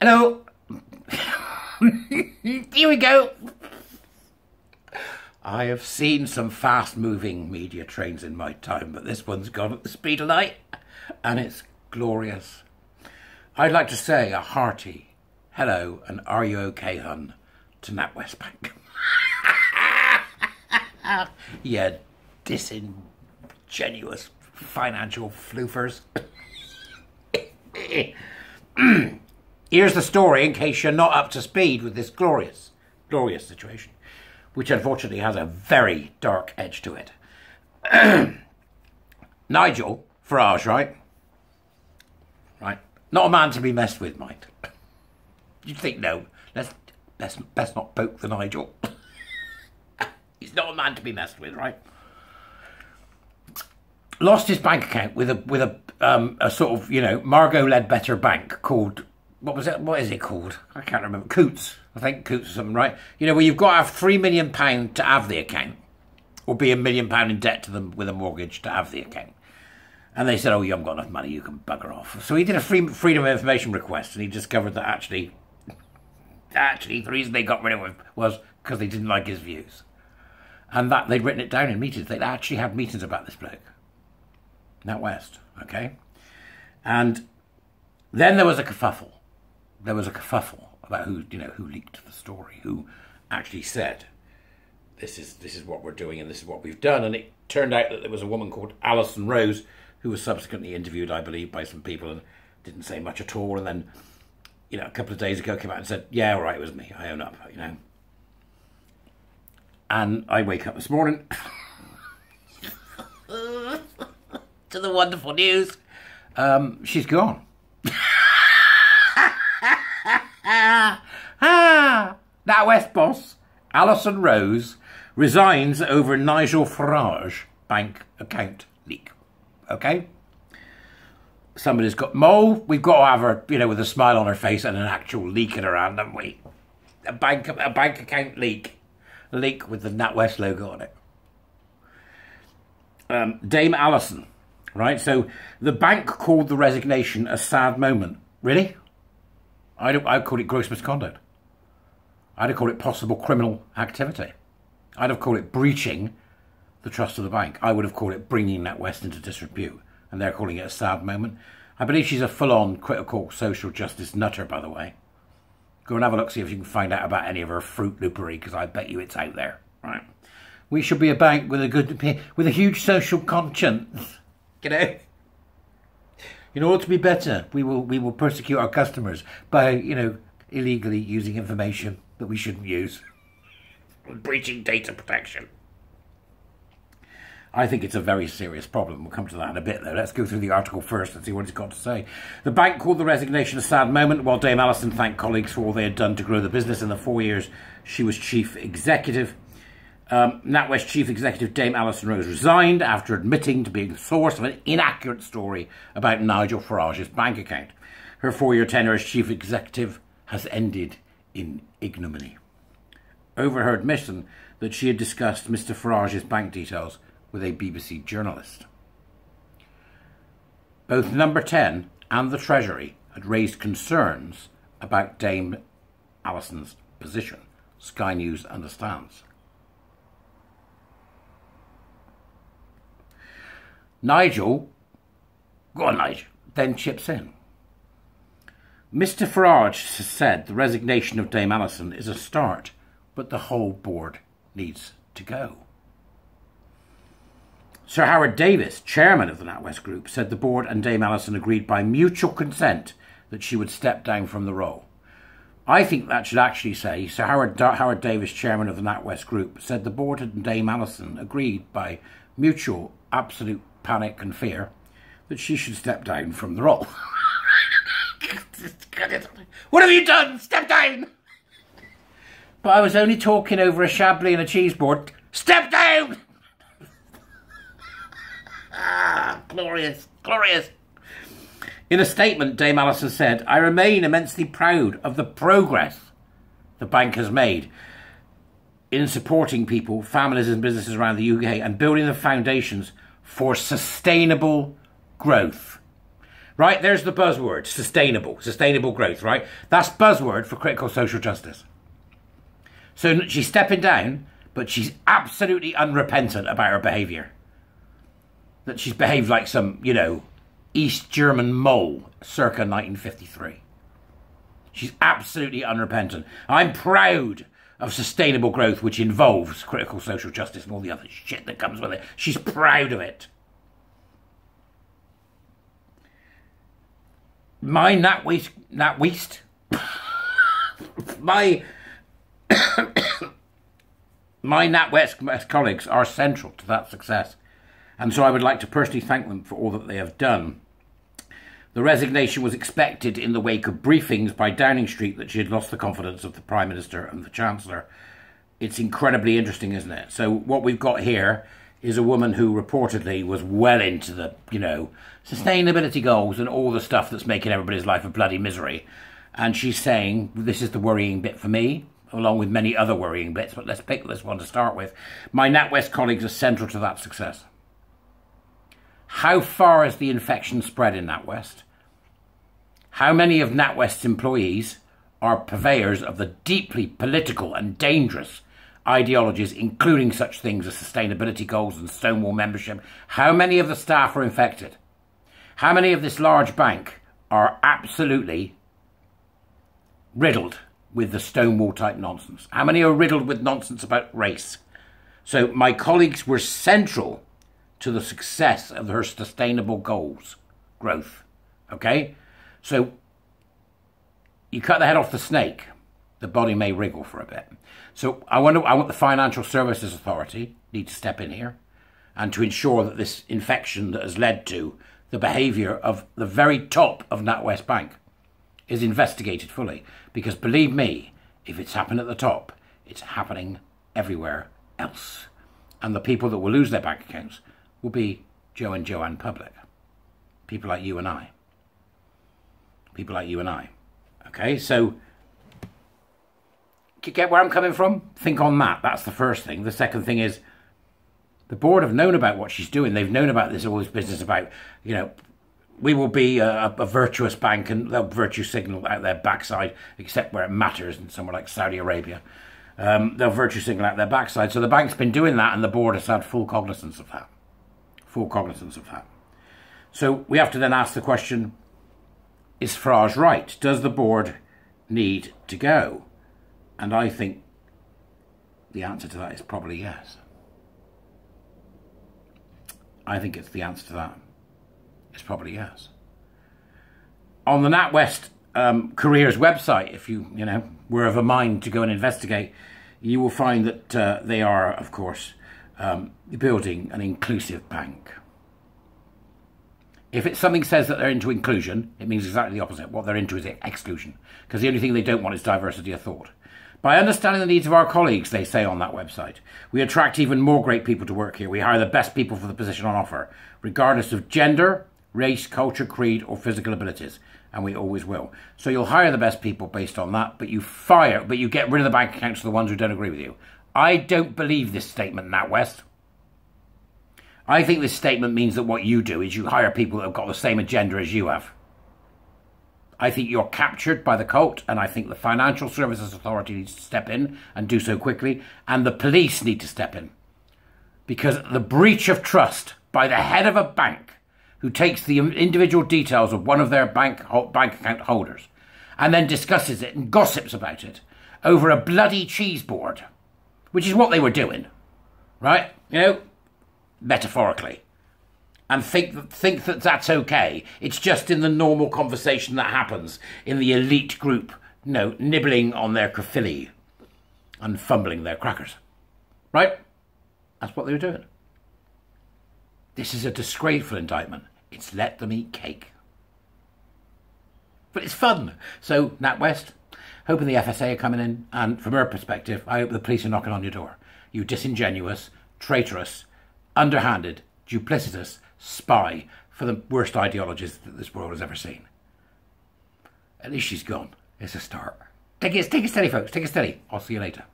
Hello. Here we go. I have seen some fast-moving media trains in my time, but this one's gone at the speed of light, and it's glorious. I'd like to say a hearty hello and are you okay, hun, to NatWest Bank. You disingenuous financial floofers. Here's the story in case you're not up to speed with this glorious situation, which unfortunately has a very dark edge to it. Nigel Farage, right? Not a man to be messed with, mind. You'd think, no, let's not poke the Nigel. He's not a man to be messed with, right? Lost his bank account with a sort of, you know, Margot Ledbetter bank called, what was it? What is it called? I can't remember. Coots. I think Coots or something, right? You know, where you've got to have £3 million to have the account, or be £1 million in debt to them with a mortgage to have the account. And they said, oh, you haven't got enough money, you can bugger off. So he did a freedom of information request, and he discovered that actually the reason they got rid of him was because they didn't like his views. And that they'd written it down in meetings. They'd actually had meetings about this bloke. NatWest, okay? And then there was a kerfuffle. There was a kerfuffle about who leaked the story, who actually said, this is what we're doing and this is what we've done. And it turned out that there was a woman called Alison Rose who was subsequently interviewed, I believe, by some people and didn't say much at all. And then, you know, a couple of days ago came out and said, yeah, all right, it was me. I own up, you know. And I wake up this morning to the wonderful news. She's gone. NatWest boss Alison Rose resigns over Nigel Farage bank account leak. Okay? Somebody's got Mo. We've got to have her, you know, with a smile on her face and an actual leak in her hand, haven't we? A bank account leak. A leak with the NatWest logo on it. Dame Alison, right? So the bank called the resignation a sad moment. Really? I'd call it gross misconduct. I'd have called it possible criminal activity. I'd have called it breaching the trust of the bank. I would have called it bringing NatWest into disrepute. And they're calling it a sad moment. I believe she's a full-on critical social justice nutter, by the way. Go and have a look, see if you can find out about any of her fruit loopery, because I bet you it's out there. Right? We should be a bank with a huge social conscience. You know? In order to be better, we will persecute our customers by, you know, illegally using information that we shouldn't use. Breaching data protection. I think it's a very serious problem. We'll come to that in a bit, though. Let's go through the article first and see what it's got to say. The bank called the resignation a sad moment, while Dame Alison thanked colleagues for all they had done to grow the business in the 4 years she was chief executive. NatWest chief executive Dame Alison Rose resigned after admitting to being the source of an inaccurate story about Nigel Farage's bank account. Her 4-year tenure as chief executive has ended in ignominy. Over her admission that she had discussed Mr. Farage's bank details with a BBC journalist. Both Number 10 and the Treasury had raised concerns about Dame Alison's position. Sky News understands. Nigel, go on Nigel, then chips in. Mr. Farage has said the resignation of Dame Alison is a start, but the whole board needs to go. Sir Howard Davis, chairman of the NatWest Group, said the board and Dame Alison agreed by mutual consent that she would step down from the role. I think that should actually say Sir Howard Davis, chairman of the NatWest Group, said the board and Dame Alison agreed by mutual absolute panic and fear that she should step down from the role. What have you done? Step down! But I was only talking over a Chablis and a cheese board. Step down! Glorious, glorious. In a statement, Dame Alison said, I remain immensely proud of the progress the bank has made in supporting people, families and businesses around the UK and building the foundations for sustainable growth. Right, there's the buzzword, sustainable growth, right? That's buzzword for critical social justice. So she's stepping down, but she's absolutely unrepentant about her behaviour. That she's behaved like some, you know, East German mole circa 1953. She's absolutely unrepentant. I'm proud of sustainable growth, which involves critical social justice and all the other shit that comes with it. She's proud of it. My my NatWest colleagues are central to that success, and so I would like to personally thank them for all that they have done. The resignation was expected in the wake of briefings by Downing Street that she had lost the confidence of the Prime Minister and the Chancellor. It's incredibly interesting, isn't it? So what we've got here is a woman who reportedly was well into the, you know, sustainability goals and all the stuff that's making everybody's life a bloody misery. And she's saying, this is the worrying bit for me, along with many other worrying bits, but let's pick this one to start with. My NatWest colleagues are central to that success. How far has the infection spread in NatWest? How many of NatWest's employees are purveyors of the deeply political and dangerous ideologies, including such things as sustainability goals and Stonewall membership? How many of the staff are infected? How many of this large bank are absolutely riddled with the Stonewall type nonsense? How many are riddled with nonsense about race? So my colleagues were central to the success of her sustainable goals, growth, okay? So you cut the head off the snake, the body may wriggle for a bit. So I want the Financial Services Authority need to step in here and to ensure that this infection that has led to the behaviour of the very top of NatWest Bank is investigated fully. Because believe me, if it's happened at the top, it's happening everywhere else. And the people that will lose their bank accounts will be Joe and Joanne Public. People like you and I. People like you and I. Okay, so you get where I'm coming from? Think on that. That's the first thing. The second thing is the board have known about what she's doing. They've known about all this business about, you know, we will be a virtuous bank and they'll virtue signal out their backside, except where it matters in somewhere like Saudi Arabia. They'll virtue signal out their backside. So the bank's been doing that and the board has had full cognizance of that. Full cognizance of that. So we have to then ask the question, is Farage right? Does the board need to go? And I think the answer to that is probably yes. I think it's the answer to that. It's probably yes. On the NatWest Careers website, if you were of a mind to go and investigate, you will find that they are, of course, building an inclusive bank. If it's something says that they're into inclusion, it means exactly the opposite. What they're into is exclusion, because the only thing they don't want is diversity of thought. By understanding the needs of our colleagues, they say on that website, we attract even more great people to work here. We hire the best people for the position on offer, regardless of gender, race, culture, creed, or physical abilities. And we always will. So you'll hire the best people based on that, but you get rid of the bank accounts of the ones who don't agree with you. I don't believe this statement, NatWest. I think this statement means that what you do is you hire people that have got the same agenda as you have. I think you're captured by the cult, and I think the Financial Services Authority needs to step in and do so quickly, and the police need to step in. Because the breach of trust by the head of a bank who takes the individual details of one of their bank account holders and then discusses it and gossips about it over a bloody cheese board, which is what they were doing, right? Metaphorically. And think that that's okay. It's just in the normal conversation that happens in the elite group, nibbling on their kefili and fumbling their crackers. Right? That's what they were doing. This is a disgraceful indictment. It's let them eat cake. But it's fun. So, NatWest, hoping the FSA are coming in, and from her perspective, I hope the police are knocking on your door. You disingenuous, traitorous, underhanded, duplicitous spy for the worst ideologies that this world has ever seen. At least she's gone. It's a start. Take it steady, folks. Take it steady. I'll see you later.